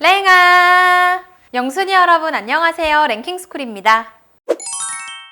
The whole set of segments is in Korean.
랭아! 영순이 여러분 안녕하세요. 랭킹스쿨입니다.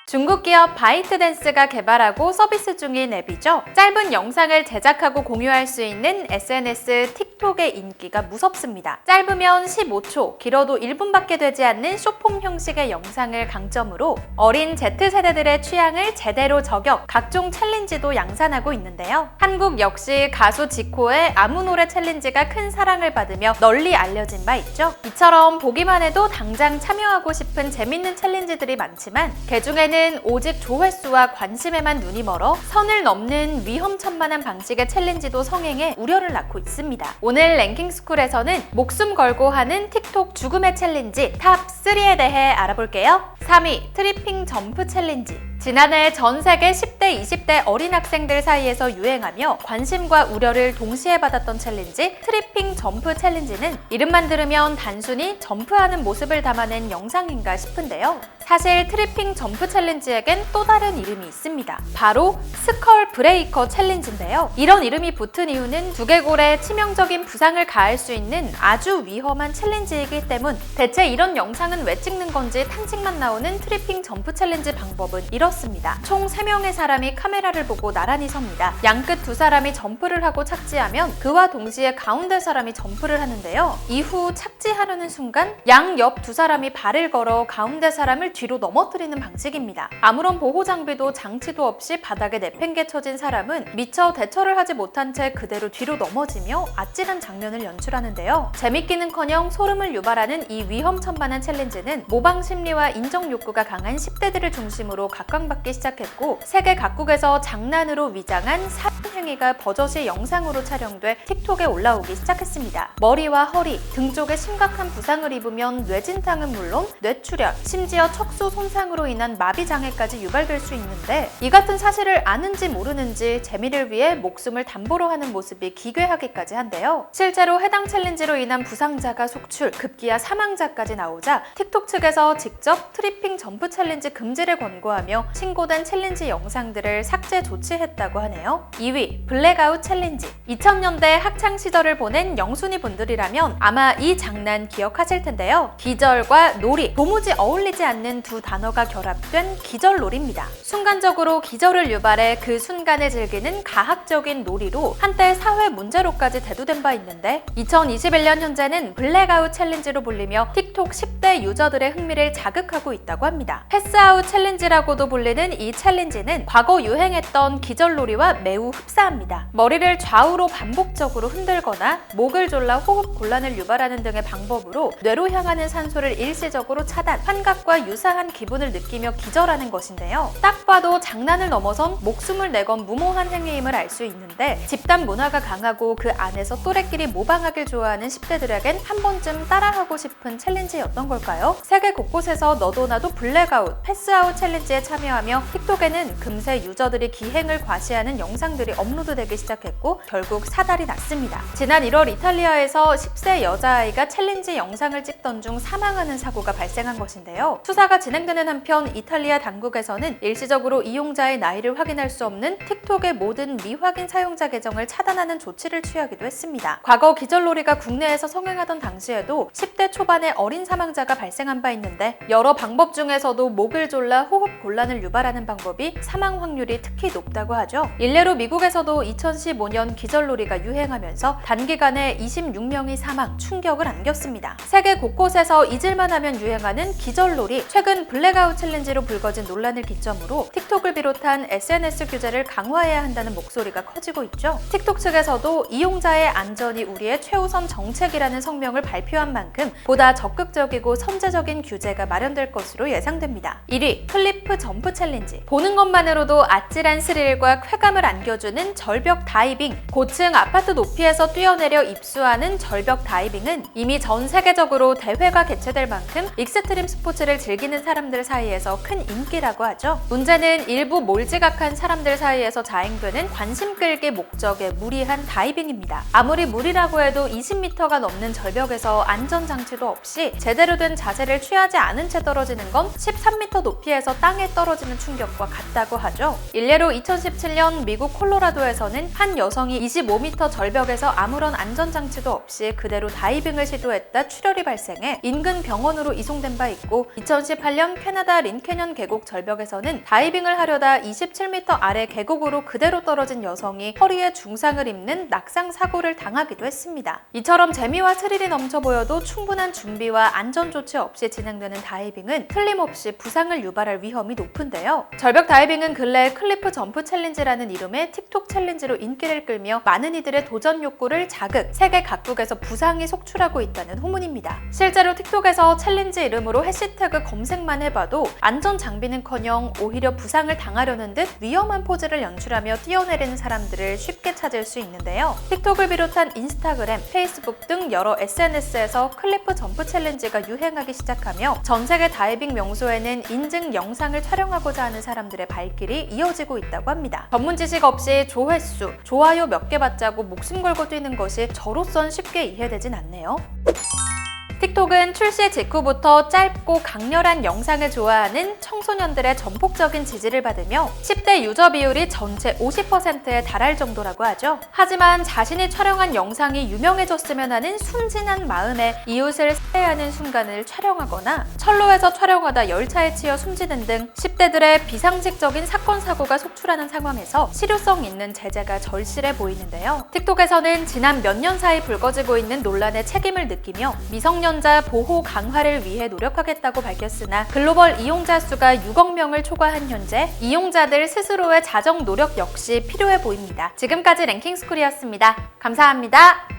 중국 기업 바이트댄스가 개발하고 서비스 중인 앱이죠. 짧은 영상을 제작하고 공유할 수 있는 SNS 틱톡의 인기가 무섭습니다. 짧으면 15초, 길어도 1분밖에 되지 않는 쇼폼 형식의 영상을 강점으로 어린 Z세대들의 취향을 제대로 저격, 각종 챌린지도 양산하고 있는데요. 한국 역시 가수 지코의 아무 노래 챌린지가 큰 사랑을 받으며 널리 알려진 바 있죠. 이처럼 보기만 해도 당장 참여하고 싶은 재밌는 챌린지들이 많지만 그중에는 오직 조회수와 관심에만 눈이 멀어 선을 넘는 위험천만한 방식의 챌린지도 성행해 우려를 낳고 있습니다. 오늘 랭킹스쿨에서는 목숨 걸고 하는 틱톡 죽음의 챌린지 탑 3에 대해 알아볼게요. 3위 트리핑 점프 챌린지. 지난해 전 세계 10대, 20대 어린 학생들 사이에서 유행하며 관심과 우려를 동시에 받았던 챌린지 트리핑 점프 챌린지는 이름만 들으면 단순히 점프하는 모습을 담아낸 영상인가 싶은데요. 사실 트리핑 점프 챌린지에겐 또 다른 이름이 있습니다. 바로 스컬 브레이커 챌린지인데요. 이런 이름이 붙은 이유는 두개골에 치명적인 부상을 가할 수 있는 아주 위험한 챌린지이기 때문. 대체 이런 영상은 왜 찍는 건지 탕직만 나오는 트리핑 점프 챌린지 방법은 이렇습니다. 총 3명의 사람이 카메라를 보고 나란히 섭니다. 양끝 2사람이 점프를 하고 착지하면 그와 동시에 가운데 사람이 점프를 하는데요. 이후 착지하려는 순간 양옆 2사람이 발을 걸어 가운데 사람을 뒤로 넘어뜨리는 방식입니다. 아무런 보호 장비도 장치도 없이 바닥에 내팽개쳐진 사람은 미처 대처를 하지 못한 채 그대로 뒤로 넘어지며 아찔한 장면을 연출하는데요. 재밌기는커녕 소름을 유발하는 이 위험천만한 챌린지는 모방 심리와 인정 욕구가 강한 10대들을 중심으로 각광받기 시작했고 세계 각국에서 장난으로 위장한 살인 행위가 버젓이 영상으로 촬영돼 틱톡에 올라오기 시작했습니다. 머리와 허리, 등 쪽에 심각한 부상을 입으면 뇌진탕은 물론 뇌출혈, 심지어 척수 손상으로 인한 마비 장애까지 유발될 수 있는데 이 같은 사실을 아는지 모르는지 재미를 위해 목숨을 담보로 하는 모습이 기괴하기까지 한데요. 실제로 해당 챌린지로 인한 부상자가 속출, 급기야 사망자까지 나오자 틱톡 측에서 직접 트리핑 점프 챌린지 금지를 권고하며 신고된 챌린지 영상들을 삭제 조치했다고 하네요. 2위 블랙아웃 챌린지. 2000년대 학창 시절을 보낸 영순이 분들이라면 아마 이 장난 기억하실 텐데요. 기절과 놀이, 도무지 어울리지 않는 두 단어가 결합된 기절놀이입니다. 순간적으로 기절을 유발해 그 순간을 즐기는 가학적인 놀이로 한때 사회 문제로까지 대두된 바 있는데 2021년 현재는 블랙아웃 챌린지로 불리며 틱톡 10대 유저들의 흥미를 자극하고 있다고 합니다. 패스아웃 챌린지라고도 불리는 이 챌린지는 과거 유행했던 기절놀이와 매우 흡사합니다. 머리를 좌우로 반복적으로 흔들거나 목을 졸라 호흡 곤란을 유발하는 등의 방법으로 뇌로 향하는 산소를 일시적으로 차단, 환각과 유사한 기분을 느끼며 기절하는 것인데요. 딱 봐도 장난을 넘어선 목숨을 내건 무모한 행위임을 알 수 있는데 집단 문화가 강하고 그 안에서 또래끼리 모방하길 좋아하는 10대들에겐 한 번쯤 따라하고 싶은 챌린지였던 걸까요? 세계 곳곳에서 너도 나도 블랙아웃, 패스아웃 챌린지에 참여하며 틱톡에는 금세 유저들이 기행을 과시하는 영상들이 업로드되기 시작했고 결국 사달이 났습니다. 지난 1월 이탈리아에서 10세 여자아이가 챌린지 영상을 찍던 중 사망하는 사고가 발생한 것인데요. 수사가 진행되는 한편 이탈리아 당국에서는 일시적으로 이용자의 나이를 확인할 수 없는 틱톡의 모든 미확인 사용자 계정을 차단하는 조치를 취하기도 했습니다. 과거 기절놀이가 국내에서 성행하던 당시에도 10대 초반의 어린 사망자가 발생한 바 있는데 여러 방법 중에서도 목을 졸라 호흡 곤란을 유발하는 방법이 사망 확률이 특히 높다고 하죠. 일례로 미국에서도 2015년 기절놀이가 유행하면서 단기간에 26명이 사망, 충격을 안겼습니다. 세계 곳곳에서 잊을만 하면 유행하는 기절놀이, 최근 블랙아웃 챌린지로 불거진 논란을 기점으로 틱톡을 비롯한 SNS 규제를 강화해야 한다는 목소리가 커지고 있죠. 틱톡 측에서도 이용자의 안전이 우리의 최우선 정책이라는 성명을 발표한 만큼 보다 적극적이고 선제적인 규제가 마련될 것으로 예상됩니다. 1위 클리프 점프 챌린지. 보는 것만으로도 아찔한 스릴과 쾌감을 안겨주는 절벽 다이빙. 고층 아파트 높이에서 뛰어내려 입수하는 절벽 다이빙은 이미 전 세계적으로 대회가 개최될 만큼 익스트림 스포츠를 즐기는 사람들 사이에서 큰 인기라고 하죠. 문제는 일부 몰지각한 사람들 사이에서 자행되는 관심 끌기 목적의 무리한 다이빙입니다. 아무리 무리라고 해도 20m가 넘는 절벽에서 안전장치도 없이 제대로 된 자세를 취하지 않은 채 떨어지는 건 13m 높이에서 땅에 떨어지는 충격과 같다고 하죠. 일례로 2017년 미국 콜로라도 콜로라도에서는 한 여성이 25m 절벽에서 아무런 안전장치도 없이 그대로 다이빙을 시도했다 출혈이 발생해 인근 병원으로 이송된 바 있고, 2018년 캐나다 린캐년 계곡 절벽에서는 다이빙을 하려다 27m 아래 계곡으로 그대로 떨어진 여성이 허리에 중상을 입는 낙상 사고를 당하기도 했습니다. 이처럼 재미와 스릴이 넘쳐 보여도 충분한 준비와 안전 조치 없이 진행되는 다이빙은 틀림없이 부상을 유발할 위험이 높은데요. 절벽 다이빙은 근래 클리프 점프 챌린지라는 이름의 틱톡 챌린지로 인기를 끌며 많은 이들의 도전 욕구를 자극, 세계 각국에서 부상이 속출하고 있다는 후문입니다. 실제로 틱톡에서 챌린지 이름으로 해시태그 검색만 해봐도 안전 장비는커녕 오히려 부상을 당하려는 듯 위험한 포즈를 연출하며 뛰어내리는 사람들을 쉽게 찾을 수 있는데요. 틱톡을 비롯한 인스타그램, 페이스북 등 여러 SNS에서 클리프 점프 챌린지가 유행하기 시작하며 전 세계 다이빙 명소에는 인증 영상을 촬영하고자 하는 사람들의 발길이 이어지고 있다고 합니다. 전문 지식 없이 조회수, 좋아요 몇 개 받자고 목숨 걸고 뛰는 것이 저로선 쉽게 이해되진 않네요. 틱톡은 출시 직후부터 짧고 강렬한 영상을 좋아하는 청소년들의 전폭적인 지지를 받으며 10대 유저 비율이 전체 50%에 달할 정도라고 하죠. 하지만 자신이 촬영한 영상이 유명해졌으면 하는 순진한 마음에 이웃을 살해하는 순간을 촬영하거나 철로에서 촬영하다 열차에 치여 숨지는 등 10대들의 비상식적인 사건 사고가 속출하는 상황에서 실효성 있는 제재가 절실해 보이는데요. 틱톡에서는 지난 몇 년 사이 불거지고 있는 논란에 책임을 느끼며 미성년자 보호 강화를 위해 노력하겠다고 밝혔으나 글로벌 이용자 수가 6억 명을 초과한 현재 이용자들 스스로의 자정 노력 역시 필요해 보입니다. 지금까지 랭킹스쿨이었습니다. 감사합니다.